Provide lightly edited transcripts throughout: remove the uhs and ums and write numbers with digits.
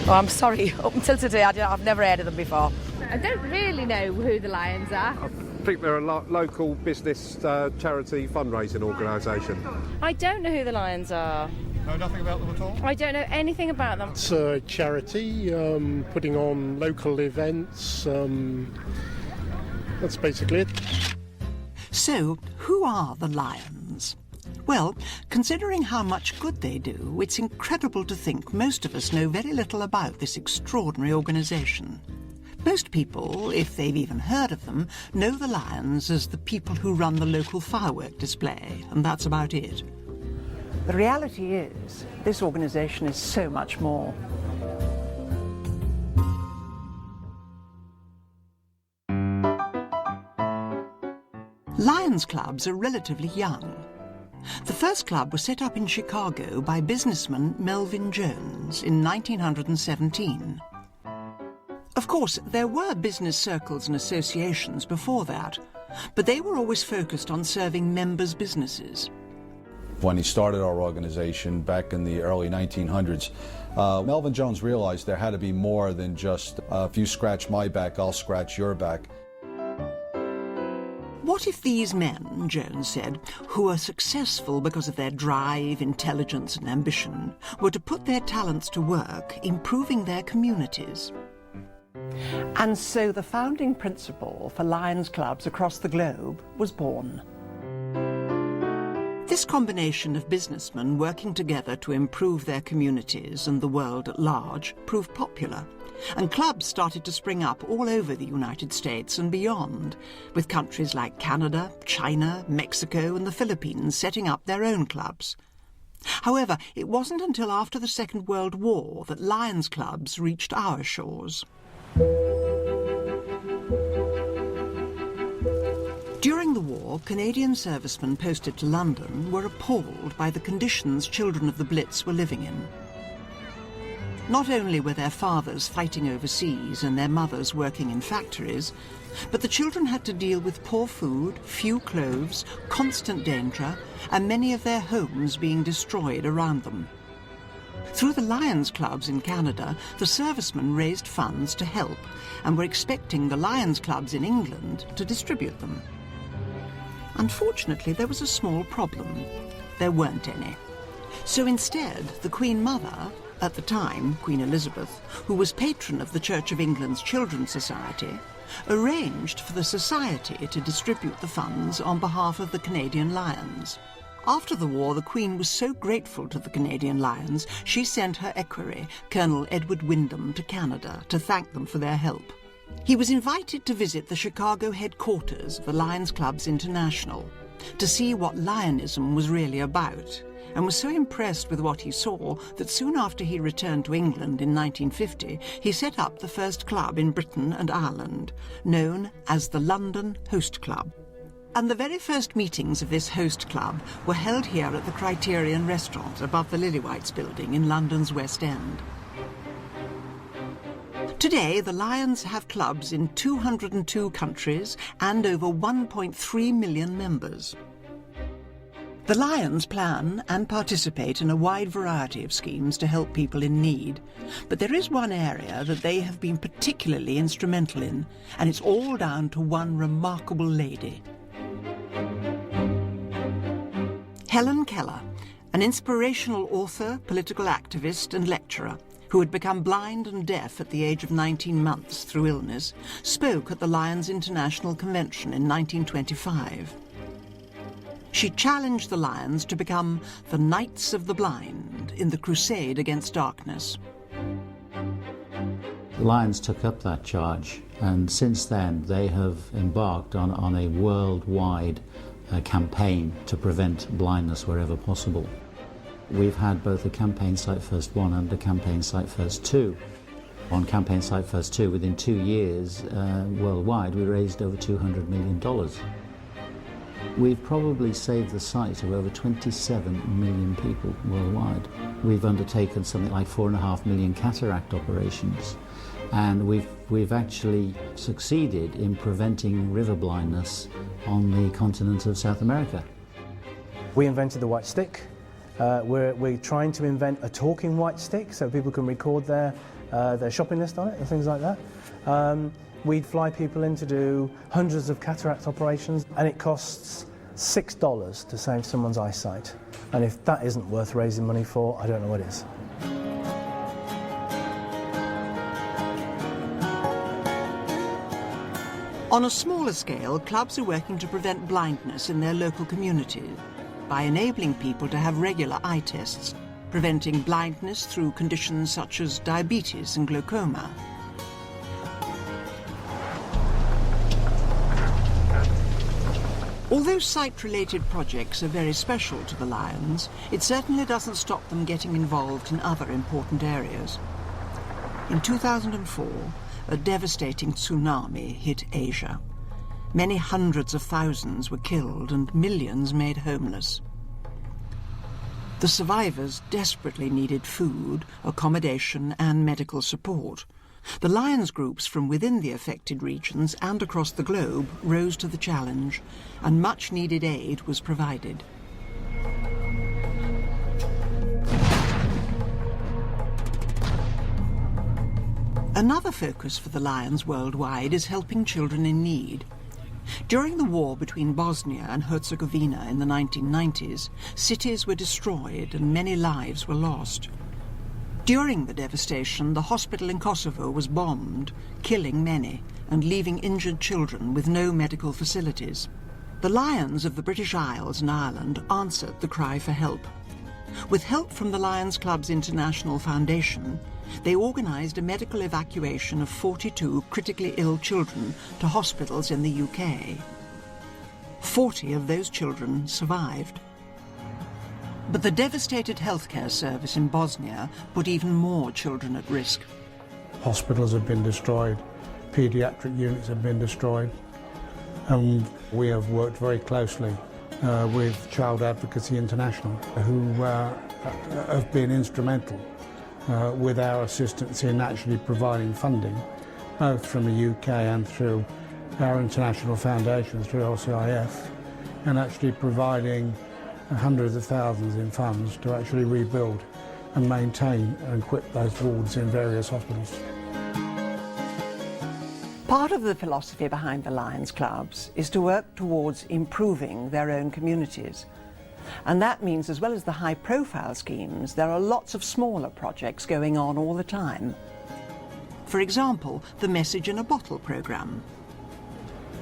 Oh, I'm sorry. Up until today, I've never heard of them before. I don't really know who the Lions are. I think they're a local business charity fundraising organisation. I don't know who the Lions are. Know nothing about them at all? I don't know anything about them. It's a charity putting on local events. That's basically it. So, who are the Lions? Well, considering how much good they do, it's incredible to think most of us know very little about this extraordinary organisation. Most people, if they've even heard of them, know the Lions as the people who run the local firework display, and that's about it. The reality is, this organisation is so much more. Lions clubs are relatively young. The first club was set up in Chicago by businessman Melvin Jones in 1917. Of course, there were business circles and associations before that, but they were always focused on serving members' businesses. When he started our organization back in the early 1900s, Melvin Jones realized there had to be more than just, if you scratch my back, I'll scratch your back. What if these men, Jones said, who are successful because of their drive, intelligence and ambition, were to put their talents to work improving their communities? And so the founding principle for Lions clubs across the globe was born. This combination of businessmen working together to improve their communities and the world at large proved popular, and clubs started to spring up all over the United States and beyond, with countries like Canada, China, Mexico and the Philippines setting up their own clubs. However, it wasn't until after the Second World War that Lions clubs reached our shores. During the war, Canadian servicemen posted to London were appalled by the conditions children of the Blitz were living in. Not only were their fathers fighting overseas and their mothers working in factories, but the children had to deal with poor food, few clothes, constant danger, and many of their homes being destroyed around them. Through the Lions clubs in Canada, the servicemen raised funds to help and were expecting the Lions clubs in England to distribute them. Unfortunately, there was a small problem. There weren't any. So instead, the Queen Mother, at the time Queen Elizabeth, who was patron of the Church of England's Children's Society, arranged for the Society to distribute the funds on behalf of the Canadian Lions. After the war, the Queen was so grateful to the Canadian Lions, she sent her equerry, Colonel Edward Wyndham, to Canada to thank them for their help. He was invited to visit the Chicago headquarters of the Lions Clubs International to see what Lionism was really about, and was so impressed with what he saw that soon after he returned to England in 1950, he set up the first club in Britain and Ireland, known as the London Host Club. And the very first meetings of this host club were held here at the Criterion Restaurant above the Lillywhites building in London's West End. Today, the Lions have clubs in 202 countries and over 1.3 million members. The Lions plan and participate in a wide variety of schemes to help people in need, but there is one area that they have been particularly instrumental in, and it's all down to one remarkable lady. Helen Keller, an inspirational author, political activist and lecturer, who had become blind and deaf at the age of 19 months through illness, spoke at the Lions International Convention in 1925. She challenged the Lions to become the Knights of the Blind in the crusade against darkness. The Lions took up that charge, and since then they have embarked on a worldwide campaign to prevent blindness wherever possible. We've had both a Campaign Sight First 1 and a Campaign Sight First 2. On Campaign Sight First 2, within 2 years, worldwide, we raised over $200 million. We've probably saved the sight of over 27 million people worldwide. We've undertaken something like 4.5 million cataract operations, and we've actually succeeded in preventing river blindness on the continent of South America. We invented the white stick. We're trying to invent a talking white stick so people can record their their shopping list on it and things like that. We'd fly people in to do hundreds of cataract operations, and it costs $6 to save someone's eyesight. And if that isn't worth raising money for, I don't know what is. On a smaller scale, clubs are working to prevent blindness in their local communities by enabling people to have regular eye tests, preventing blindness through conditions such as diabetes and glaucoma. Although sight-related projects are very special to the Lions, it certainly doesn't stop them getting involved in other important areas. In 2004, a devastating tsunami hit Asia. Many hundreds of thousands were killed and millions made homeless. The survivors desperately needed food, accommodation and medical support. The Lions groups from within the affected regions and across the globe rose to the challenge, and much needed aid was provided. Another focus for the Lions worldwide is helping children in need. During the war between Bosnia and Herzegovina in the 1990s, cities were destroyed and many lives were lost. During the devastation, the hospital in Kosovo was bombed, killing many and leaving injured children with no medical facilities. The Lions of the British Isles and Ireland answered the cry for help. With help from the Lions Club's International Foundation, they organised a medical evacuation of 42 critically ill children to hospitals in the UK. 40 of those children survived. But the devastated healthcare service in Bosnia put even more children at risk. Hospitals have been destroyed, paediatric units have been destroyed, and we have worked very closely with Child Advocacy International, who have been instrumental with our assistance in actually providing funding, both from the UK and through our international foundations, through LCIF, and actually providing hundreds of thousands in funds to actually rebuild and maintain and equip those wards in various hospitals. Part of the philosophy behind the Lions Clubs is to work towards improving their own communities. And that means, as well as the high-profile schemes, there are lots of smaller projects going on all the time. For example, the Message in a Bottle programme.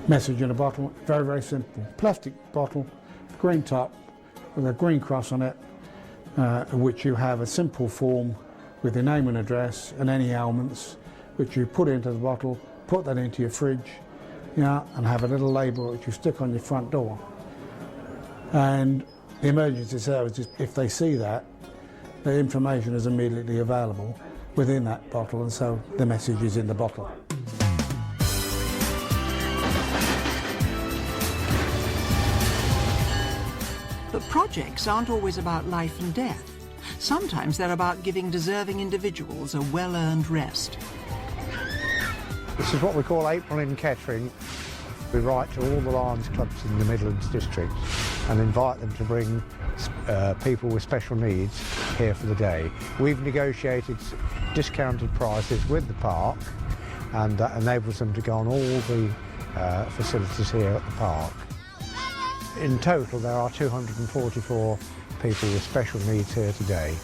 Message in a bottle, very, very simple. Plastic bottle, green top, with a green cross on it, which you have a simple form with your name and address and any ailments, which you put into the bottle, put that into your fridge, and have a little label which you stick on your front door. And the emergency services, if they see that, the information is immediately available within that bottle, and so the message is in the bottle. But projects aren't always about life and death. Sometimes they're about giving deserving individuals a well-earned rest. This is what we call April in Kettering. We write to all the Lions clubs in the Midlands district and invite them to bring people with special needs here for the day. We've negotiated discounted prices with the park, and that enables them to go on all the facilities here at the park. In total, there are 244 people with special needs here today.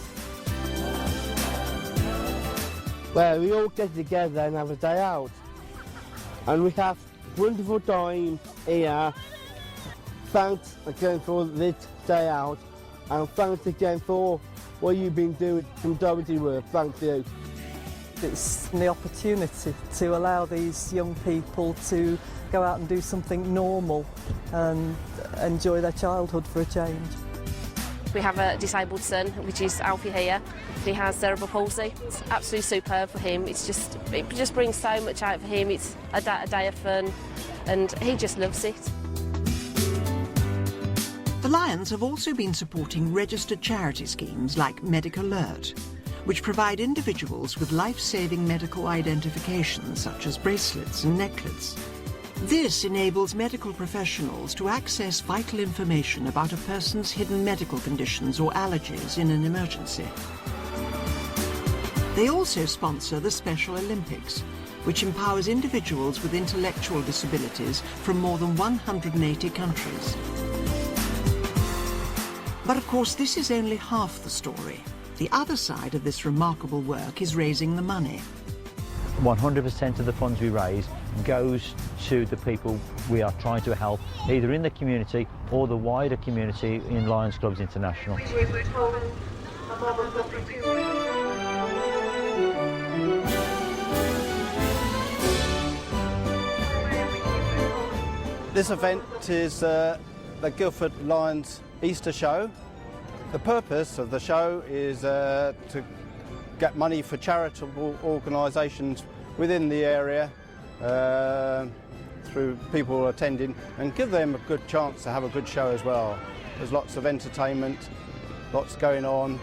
Well, we all get together and have a day out, and we have wonderful time here. Thanks again for this day out, and thanks again for what you've been doing from Doherty Worth. Thank you. It's the opportunity to allow these young people to go out and do something normal and enjoy their childhood for a change. We have a disabled son, which is Alfie here. He has cerebral palsy. It's absolutely superb for him. It just brings so much out for him. It's a day of fun, and he just loves it. The Lions have also been supporting registered charity schemes like Medic Alert, which provide individuals with life-saving medical identification such as bracelets and necklets. This enables medical professionals to access vital information about a person's hidden medical conditions or allergies in an emergency. They also sponsor the Special Olympics, which empowers individuals with intellectual disabilities from more than 180 countries. But of course, this is only half the story. The other side of this remarkable work is raising the money. 100% of the funds we raise goes to the people we are trying to help, either in the community or the wider community in Lions Clubs International. This event is the Guildford Lions Easter Show. The purpose of the show is to get money for charitable organisations within the area through people attending, and give them a good chance to have a good show as well. There's lots of entertainment, lots going on.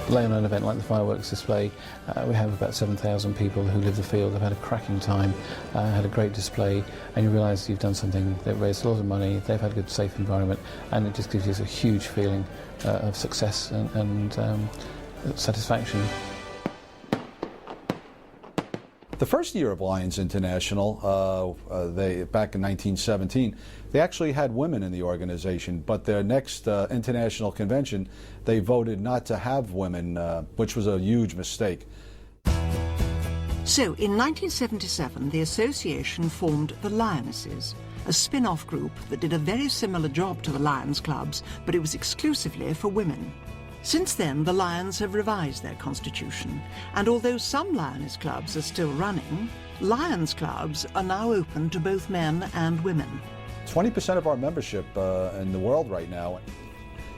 Laying on an event like the fireworks display, we have about 7,000 people who live the field. They've had a cracking time, had a great display, and you realise you've done something that raised a lot of money. They've had a good, safe environment, and it just gives you a huge feeling of success and satisfaction. The first year of Lions International, back in 1917, they actually had women in the organization, but their next international convention, they voted not to have women, which was a huge mistake. So, in 1977, the association formed the Lionesses, a spin-off group that did a very similar job to the Lions clubs, but it was exclusively for women. Since then, the Lions have revised their constitution, and although some Lioness clubs are still running, Lions clubs are now open to both men and women. 20% of our membership in the world right now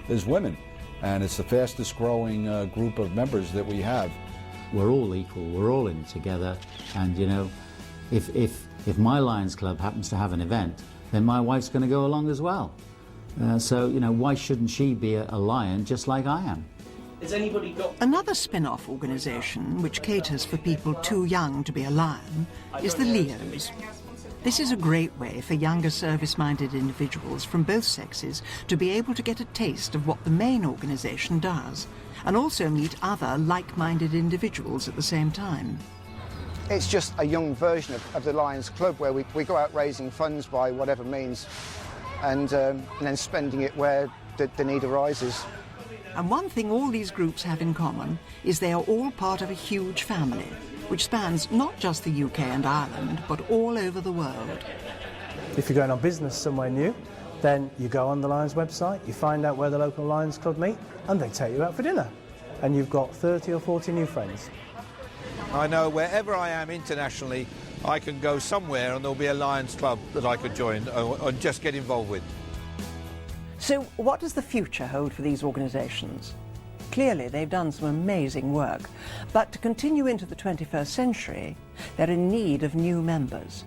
is women, and it's the fastest growing group of members that we have. We're all equal, we're all in it together, and you know, if my Lions Club happens to have an event, then my wife's going to go along as well. So, you know, why shouldn't she be a lion just like I am? Has anybody got... Another spin-off organisation, which caters for people too young to be a lion, is the Leos. This is a great way for younger service-minded individuals from both sexes to be able to get a taste of what the main organisation does, and also meet other like-minded individuals at the same time. It's just a young version of the Lions Club, where we go out raising funds by whatever means, and then spending it where the need arises. And one thing all these groups have in common is they are all part of a huge family, which spans not just the UK and Ireland, but all over the world. If you're going on business somewhere new, then you go on the Lions website, you find out where the local Lions Club meet, and they take you out for dinner. And you've got 30 or 40 new friends. I know wherever I am internationally, I can go somewhere and there'll be a Lions Club that I could join or just get involved with. So what does the future hold for these organisations? Clearly they've done some amazing work, but to continue into the 21st century, they're in need of new members.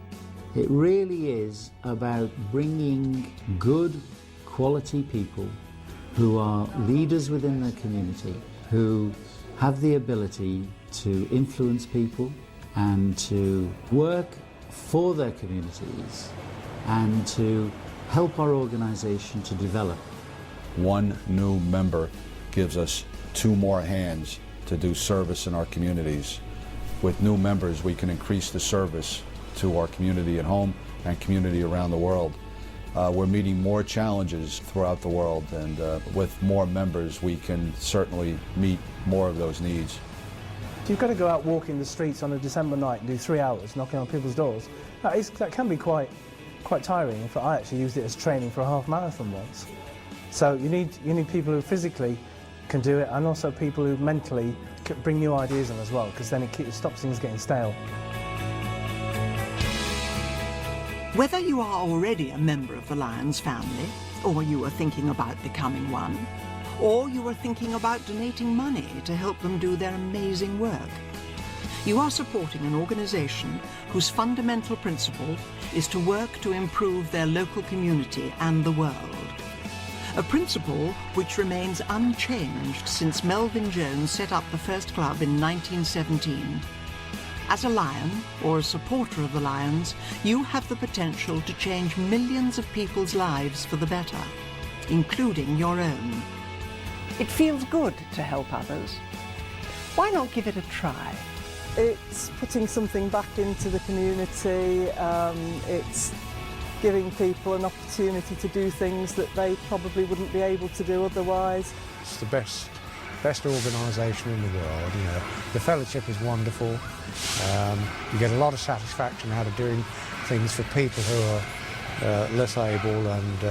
It really is about bringing good, quality people who are leaders within their community, who have the ability to influence people and to work for their communities and to help our organisation to develop. One new member gives us 2 more hands to do service in our communities. With new members, we can increase the service to our community at home and community around the world. We're meeting more challenges throughout the world, and with more members, we can certainly meet more of those needs. You've got to go out walking the streets on a December night and do 3 hours knocking on people's doors. That can be quite tiring. In fact, I actually used it as training for a half marathon once. So you need people who physically can do it, and also people who mentally can bring new ideas in as well, because then it stops things getting stale. Whether you are already a member of the Lions family, or you are thinking about becoming one, or you are thinking about donating money to help them do their amazing work, you are supporting an organisation whose fundamental principle is to work to improve their local community and the world. A principle which remains unchanged since Melvin Jones set up the first club in 1917. As a Lion, or a supporter of the Lions, you have the potential to change millions of people's lives for the better, including your own. It feels good to help others. Why not give it a try? It's putting something back into the community. It's giving people an opportunity to do things that they probably wouldn't be able to do otherwise. It's the best organisation in the world. You know, the fellowship is wonderful. You get a lot of satisfaction out of doing things for people who are less able and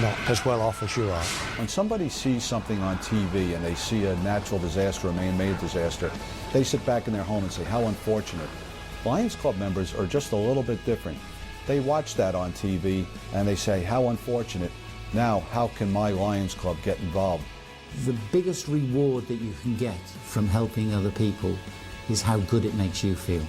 not as well off as you are. When somebody sees something on TV and they see a natural disaster, a man-made disaster, they sit back in their home and say, how unfortunate. Lions Club members are just a little bit different. They watch that on TV and they say, how unfortunate. Now, how can my Lions Club get involved? The biggest reward that you can get from helping other people is how good it makes you feel.